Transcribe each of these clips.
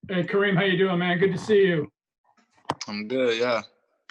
Hey, Kareem, how you doing, man? Good to see you. I'm good, yeah.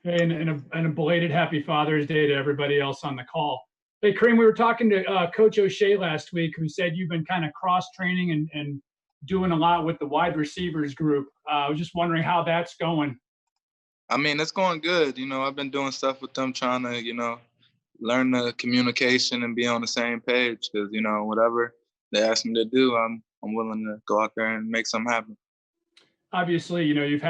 Hey, and a belated happy Father's Day to everybody else on the call. Hey, Kareem, we were talking to Coach O'Shea last week, who said you've been kind of cross-training and doing a lot with the wide receivers group. I was just wondering how that's going. I mean, it's going good. I've been doing stuff with them, trying to, learn the communication and be on the same page. Because whatever they ask me to do, I'm willing to go out there and make something happen. Obviously, you've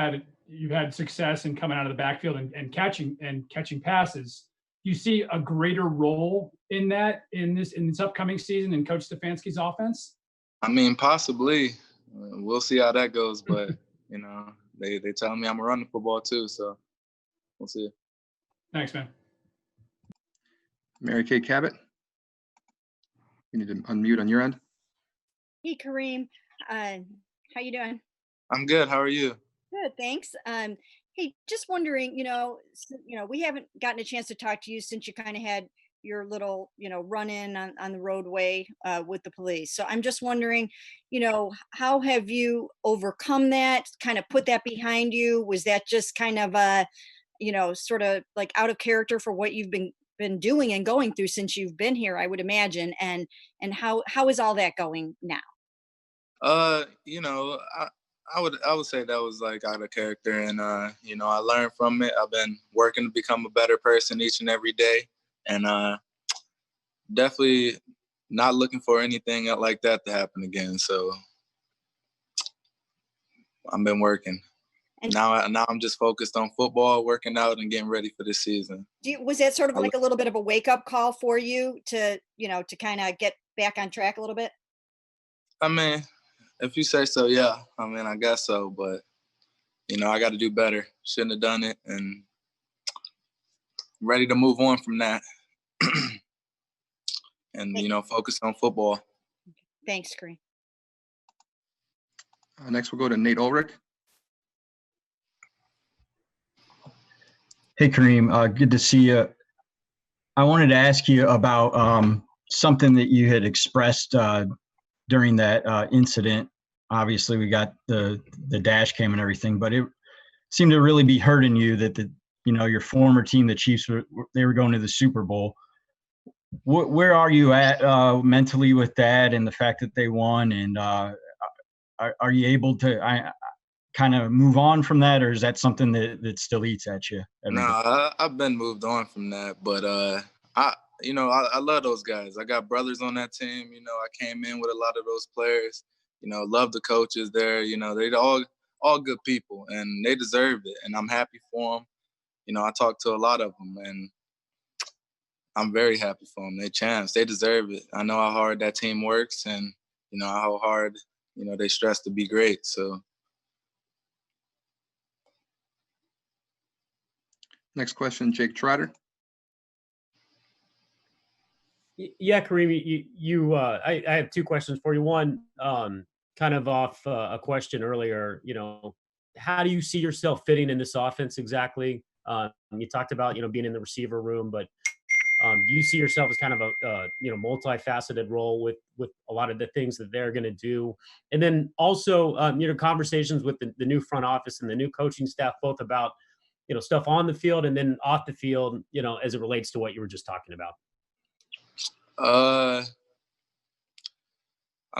had success in coming out of the backfield and catching passes. Do you see a greater role in that in this upcoming season in Coach Stefanski's offense? I mean, possibly. We'll see how that goes, but they tell me I'm gonna run the football too, so we'll see. Thanks, man. Mary Kay Cabot, you need to unmute on your end. Hey, Kareem. How you doing? I'm good. How are you? Good, thanks. Hey, just wondering, we haven't gotten a chance to talk to you since you kind of had your little, run in on the roadway with the police. So I'm just wondering, how have you overcome that, kind of put that behind you? Was that just kind of sort of like out of character for what you've been doing and going through since you've been here, I would imagine. And how is all that going now? I would say that was like out of character, and I learned from it. I've been working to become a better person each and every day, and definitely not looking for anything like that to happen again. So I've been working. And now I'm just focused on football, working out, and getting ready for this season. Was that sort of like a little bit of a wake-up call for you to kind of get back on track a little bit? I mean, if you say so, yeah. I mean, I guess so, but I got to do better. Shouldn't have done it, and ready to move on from that. And focus on football. Thanks, Kareem. Next, we'll go to Nate Ulrich. Hey, Kareem, good to see you. I wanted to ask you about something that you had expressed during that incident. Obviously, we got the dash cam and everything, but it seemed to really be hurting you that your former team, the Chiefs, they were going to the Super Bowl. Where are you at mentally with that and the fact that they won? And are you able to kind of move on from that, or is that something that still eats at you? No, I've been moved on from that, but I love those guys. I got brothers on that team. I came in with a lot of those players. Love the coaches there. They're all good people, and they deserved it, and I'm happy for them. I talked to a lot of them, and I'm very happy for them. They champs. They deserve it. I know how hard that team works, and how hard they stress to be great. So. Next question, Jake Trotter. Yeah, Kareem, I have two questions for you. One, kind of off a question earlier, how do you see yourself fitting in this offense exactly? You talked about, being in the receiver room, but do you see yourself as kind of a multifaceted role with a lot of the things that they're going to do? And then also, conversations with the new front office and the new coaching staff, both about, stuff on the field and then off the field, as it relates to what you were just talking about. I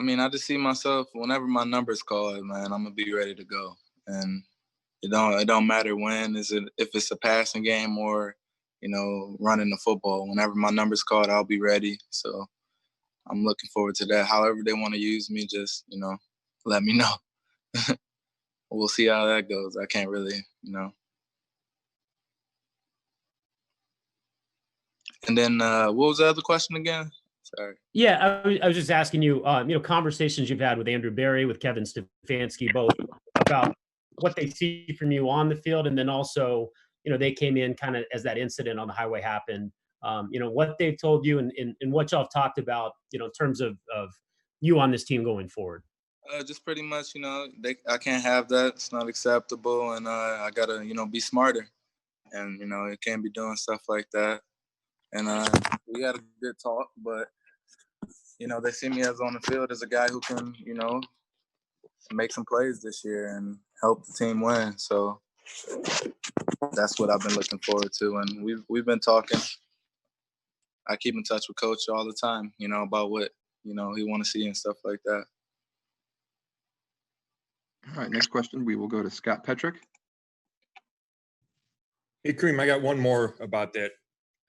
mean, I just see myself whenever my number's called, man, I'm gonna be ready to go. And it don't matter when, if it's a passing game or, running the football. Whenever my number's called, I'll be ready. So I'm looking forward to that. However they want to use me, just, let me know. We'll see how that goes. I can't really, And then what was the other question again? Sorry. Yeah, I was just asking you, conversations you've had with Andrew Berry, with Kevin Stefanski, both about what they see from you on the field, and then also, they came in kind of as that incident on the highway happened. What they've told you and what y'all have talked about, in terms of you on this team going forward. Just pretty much, I can't have that. It's not acceptable, and I gotta, be smarter, and it can't be doing stuff like that. And we had a good talk, but they see me as on the field as a guy who can, make some plays this year and help the team win. So that's what I've been looking forward to. And we've been talking. I keep in touch with Coach all the time, about what, he want to see and stuff like that. All right, next question. We will go to Scott Petrick. Hey, Kareem, I got one more about the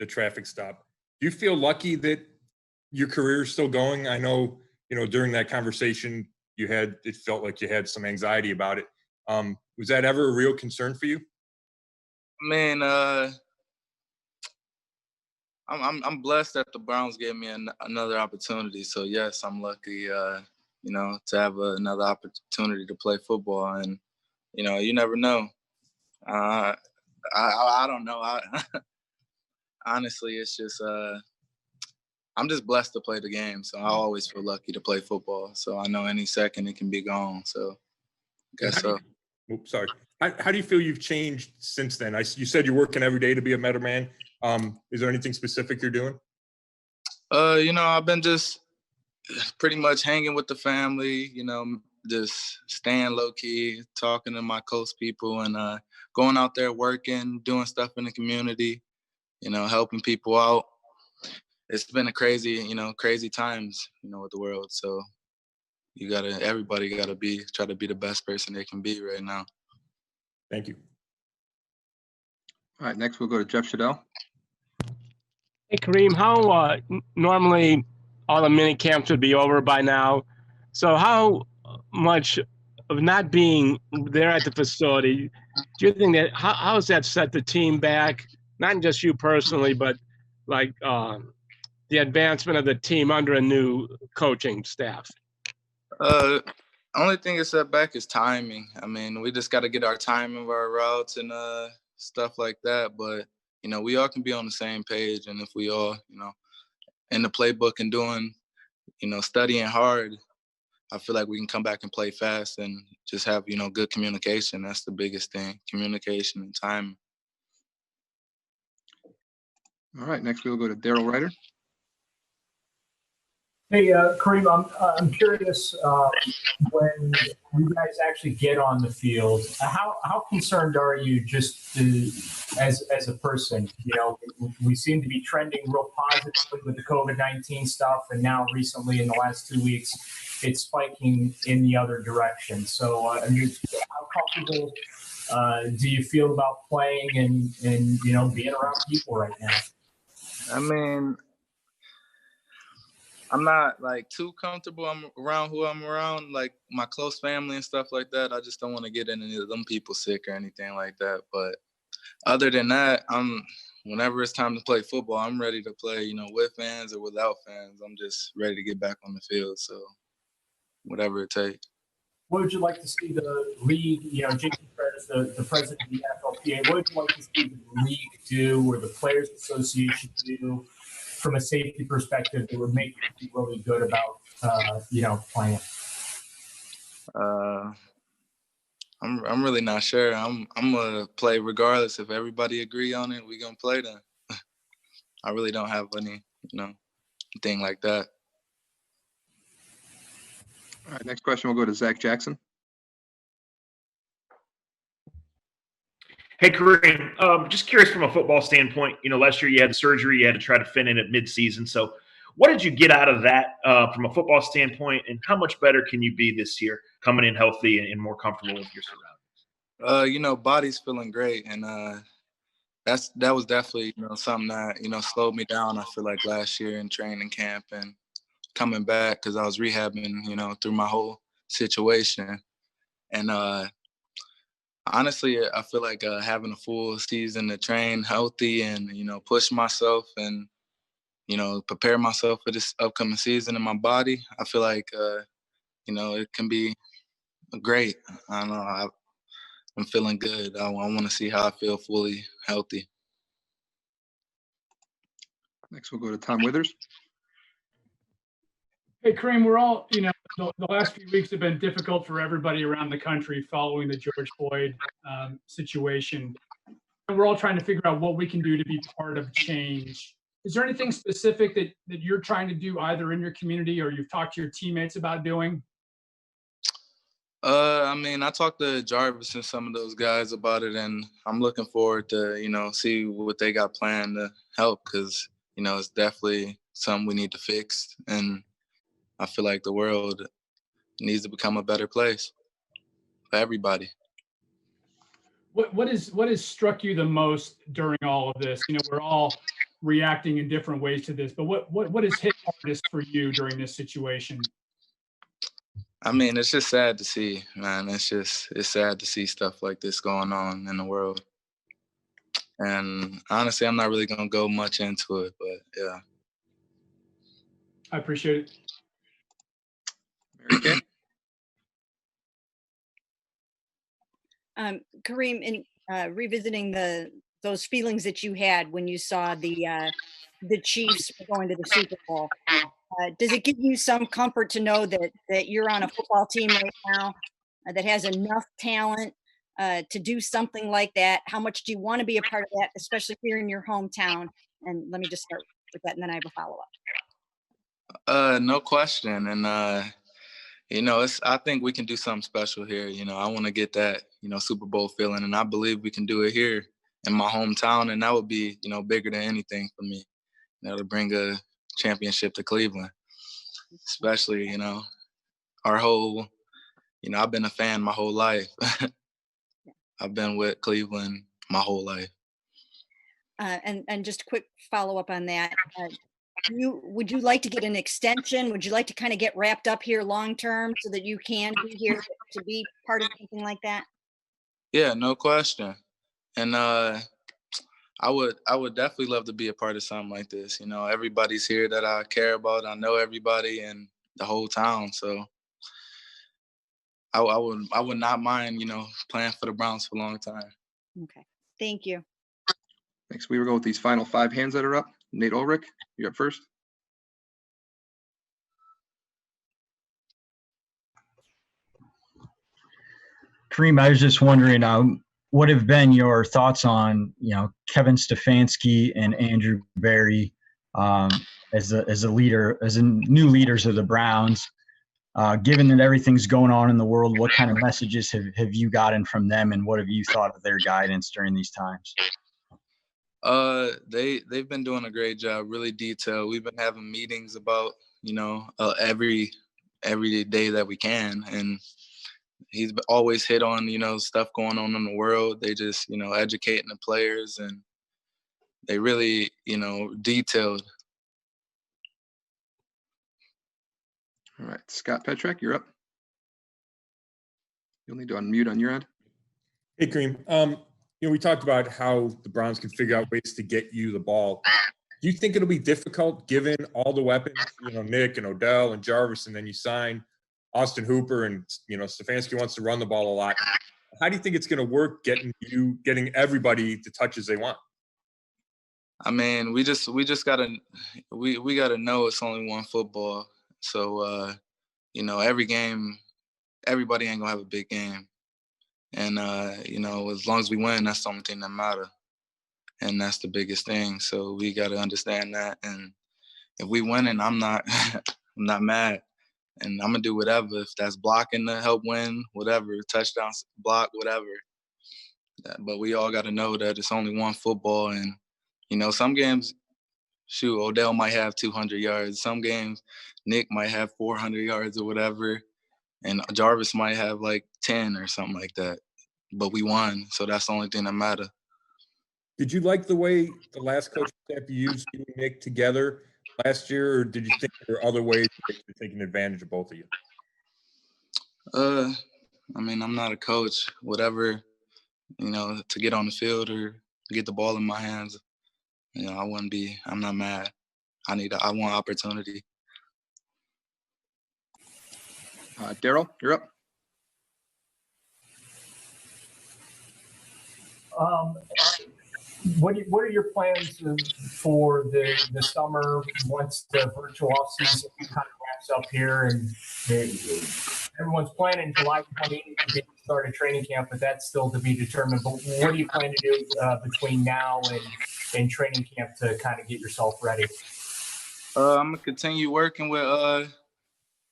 traffic stop. Do you feel lucky that your career is still going? I know, during that conversation it felt like you had some anxiety about it. Was that ever a real concern for you? Man, I'm blessed that the Browns gave me another opportunity. So yes, I'm lucky, to have another opportunity to play football. And you never know. I don't know. Honestly, it's just I'm just blessed to play the game. So I always feel lucky to play football. So I know any second it can be gone. So I guess so. Oops, sorry. How do you feel you've changed since then? You said you're working every day to be a better man. Is there anything specific you're doing? I've been just pretty much hanging with the family, just staying low key, talking to my close people, and going out there working, doing stuff in the community, helping people out. It's been a crazy times, with the world. So everybody gotta try to be the best person they can be right now. Thank you. All right, next we'll go to Jeff Shadell. Hey, Kareem, how normally all the mini camps would be over by now. So how much of not being there at the facility, do you think that, how has that set the team back? Not just you personally, but like the advancement of the team under a new coaching staff? Only thing that's set back is timing. I mean, we just got to get our timing of our routes and stuff like that. But, we all can be on the same page. And if we all, in the playbook and doing, studying hard, I feel like we can come back and play fast and just have, good communication. That's the biggest thing, communication and timing. All right, next we'll go to Daryl Ryder. Hey, Kareem, I'm curious, when you guys actually get on the field, how concerned are you just as a person? We seem to be trending real positively with the COVID-19 stuff, and now recently in the last 2 weeks, it's spiking in the other direction. So how comfortable do you feel about playing and being around people right now? I mean, I'm not too comfortable. I'm around who I'm around, like my close family and stuff like that. I just don't want to get any of them people sick or anything like that. But other than that, whenever it's time to play football, I'm ready to play, with fans or without fans. I'm just ready to get back on the field. So whatever it takes. What would you like to see the league, Jason Fred, the president of the FLPA, what would you like to see the league do or the Players Association do from a safety perspective that would make you feel really good about, playing? I'm really not sure. I'm gonna play regardless. If everybody agree on it, we gonna play then. I really don't have any, thing like that. All right, next question, we'll go to Zach Jackson. Hey, Kareem, just curious from a football standpoint, last year you had the surgery, you had to try to fit in at midseason. So what did you get out of that from a football standpoint, and how much better can you be this year coming in healthy and more comfortable with your surroundings? Body's feeling great. And that was definitely, something that, slowed me down, I feel like, last year in training camp and coming back because I was rehabbing, through my whole situation. And honestly, I feel like having a full season to train healthy and, push myself and, prepare myself for this upcoming season in my body, I feel like, it can be great. I don't know. I'm feeling good. I want to see how I feel fully healthy. Next, we'll go to Tom Withers. Hey, Kareem, we're all, the last few weeks have been difficult for everybody around the country following the George Floyd situation. And we're all trying to figure out what we can do to be part of change. Is there anything specific that you're trying to do either in your community or you've talked to your teammates about doing? I mean, I talked to Jarvis and some of those guys about it, and I'm looking forward to, see what they got planned to help, because, it's definitely something we need to fix. And I feel like the world needs to become a better place for everybody. What has struck you the most during all of this? We're all reacting in different ways to this, but what has hit hardest for you during this situation? I mean, it's just sad to see, man. It's sad to see stuff like this going on in the world. And honestly, I'm not really going to go much into it, but yeah. I appreciate it. Mary Kay? Kareem, in revisiting those feelings that you had when you saw the Chiefs going to the Super Bowl, does it give you some comfort to know that you're on a football team right now that has enough talent to do something like that? How much do you want to be a part of that, especially here in your hometown? And let me just start with that, and then I have a follow-up. No question. And I think we can do something special here. I want to get that, Super Bowl feeling, and I believe we can do it here in my hometown, and that would be, bigger than anything for me, to bring a championship to Cleveland, especially, our whole, I've been a fan my whole life. I've been with Cleveland my whole life. And just a quick follow-up on that. Would you like to get an extension? Would you like to kind of get wrapped up here long-term so that you can be here to be part of something like that? Yeah, no question. And I would definitely love to be a part of something like this. Everybody's here that I care about. I know everybody in the whole town. So I would not mind, playing for the Browns for a long time. Okay. Thank you. Thanks. We will go with these final 5 hands that are up. Nate Ulrich, you're up first. Kareem, I was just wondering, what have been your thoughts on, Kevin Stefanski and Andrew Berry as a leader, as new leaders of the Browns? Given that everything's going on in the world, what kind of messages have you gotten from them, and what have you thought of their guidance during these times? They've been doing a great job, really detailed. We've been having meetings about, every day that we can, and he's always hit on, stuff going on in the world. They just, educating the players, and they really, detailed. All right, Scott Petrek, you're up. You'll need to unmute on your end. Hey, Kareem. We talked about how the Browns can figure out ways to get you the ball. Do you think it'll be difficult given all the weapons, Nick and Odell and Jarvis, and then you sign Austin Hooper, and, Stefanski wants to run the ball a lot? How do you think it's going to work getting everybody the touches they want? I mean, we just gotta we gotta know it's only one football. So every game, everybody ain't gonna have a big game. And as long as we win, that's the only thing that matters. And that's the biggest thing. So we gotta understand that. And if we win, and I'm not I'm not mad. And I'm gonna do whatever. If that's blocking to help win, whatever, touchdowns, block, whatever. But we all gotta know that it's only one football. And some games, shoot, Odell might have 200 yards. Some games, Nick might have 400 yards or whatever, and Jarvis might have like 10 or something like that. But we won, so that's the only thing that matters. Did you like the way the last coaching staff used you and Nick together last year, or did you think there are other ways to take advantage of both of you? I mean, I'm not a coach. Whatever, to get on the field or get the ball in my hands, I'm not mad. I want opportunity. Daryl, you're up. What are your plans for the summer once the virtual offseason kind of wraps up here, and everyone's planning July 28th to get started training camp, but that's still to be determined. But what do you plan to do between now and training camp to kind of get yourself ready? I'm gonna continue working with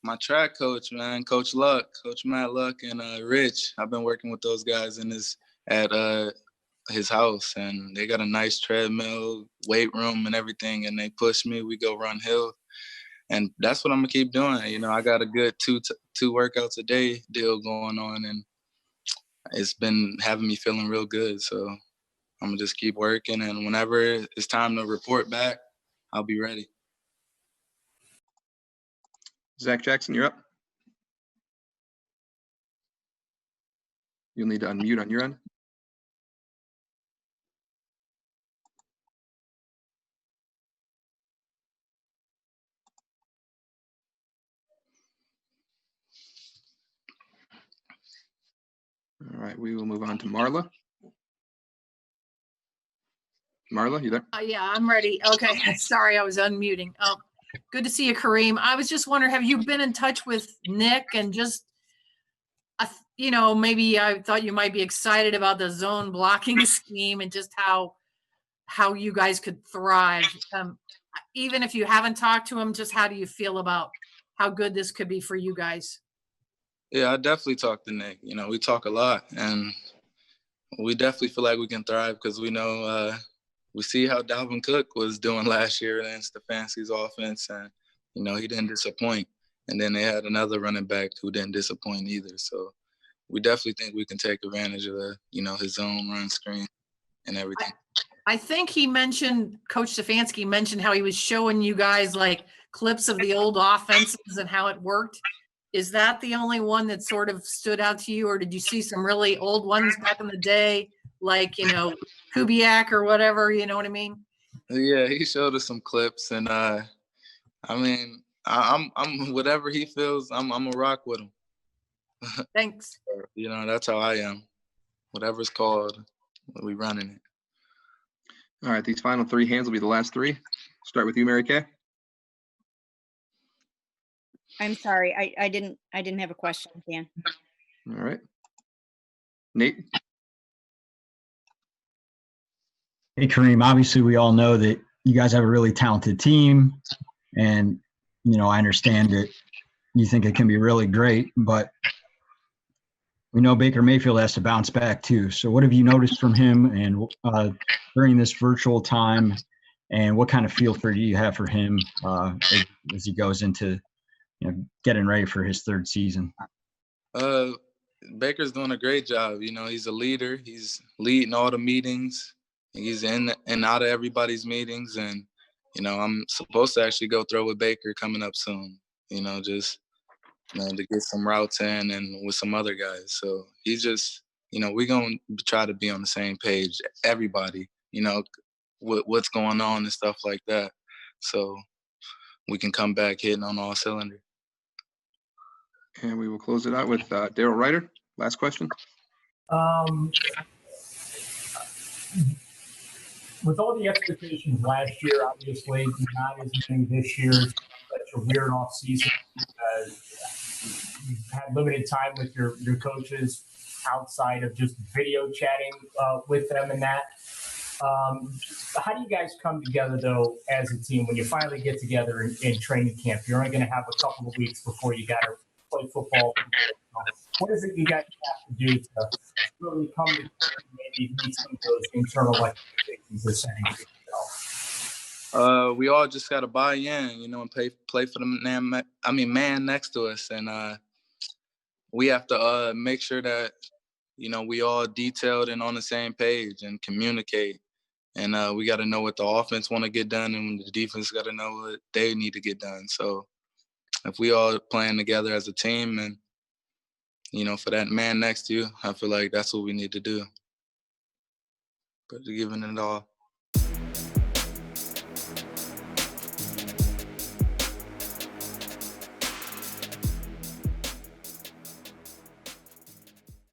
My track coach, man, Coach Luck, Coach Matt Luck, and Rich. I've been working with those guys at his house, and they got a nice treadmill, weight room, and everything. And they push me. We go run hill, and that's what I'm gonna keep doing. You know, I got a good two workouts a day deal going on, and it's been having me feeling real good. So I'm gonna just keep working, and whenever it's time to report back, I'll be ready. Zach Jackson, you're up. You'll need to unmute on your end. All right, we will move on to Marla. Marla, you there? Yeah, I'm ready. Okay, sorry, I was unmuting. Good to see you, Kareem. I was just wondering, have you been in touch with Nick and just, you know, maybe I thought you might be excited about the zone blocking scheme and just how you guys could thrive. Even if you haven't talked to him, just how do you feel about how good this could be for you guys? Yeah, I definitely talk to Nick. You know, we talk a lot, and we definitely feel like we can thrive because we know we see how Dalvin Cook was doing last year against the Fancy's offense, and you know he didn't disappoint. And then they had another running back who didn't disappoint either. So we definitely think we can take advantage of his own run screen and everything. I think he mentioned, Coach Stefanski mentioned how he was showing you guys like clips of the old offenses and how it worked. Is that the only one that sort of stood out to you, or did you see some really old ones back in the day, like, you know, Kubiak or whatever, you know what I mean? Yeah, he showed us some clips, and I mean, I'm whatever he feels, I'm a rock with him. Thanks. You know, that's how I am. Whatever's called, we running it. All right, these final three hands will be the last three. Start with you, Mary Kay. I'm sorry, I didn't have a question, Dan. All right. Nate. Hey, Kareem, obviously we all know that you guys have a really talented team, and, you know, I understand that you think it can be really great, but we know Baker Mayfield has to bounce back too. So what have you noticed from him and during this virtual time, and what kind of feel do you have for him as he goes into, you know, getting ready for his third season? Baker's doing a great job. You know, he's a leader. He's leading all the meetings. He's in and out of everybody's meetings. And, you know, I'm supposed to actually go throw with Baker coming up soon, you know, just, you know, to get some routes in and with some other guys. So he's just, you know, we're going to try to be on the same page, everybody, you know, with what's going on and stuff like that. So we can come back hitting on all cylinders. And we will close it out with Daryl Ryder. Last question. With all the expectations last year, obviously not as many this year. Such a weird off season. You've had limited time with your coaches outside of just video chatting with them and that. How do you guys come together, though, as a team when you finally get together in training camp? You're only going to have a couple of weeks before you got to play football. What is it you guys have to do to really come together and maybe meet some of those internal expectations you're setting for yourself? We all just got to buy in, you know, and play for the man next to us. And we have to make sure that, you know, we all detailed and on the same page and communicate. And we got to know what the offense want to get done, and the defense got to know what they need to get done. So if we all playing together as a team and, you know, for that man next to you, I feel like that's what we need to do. But giving it all.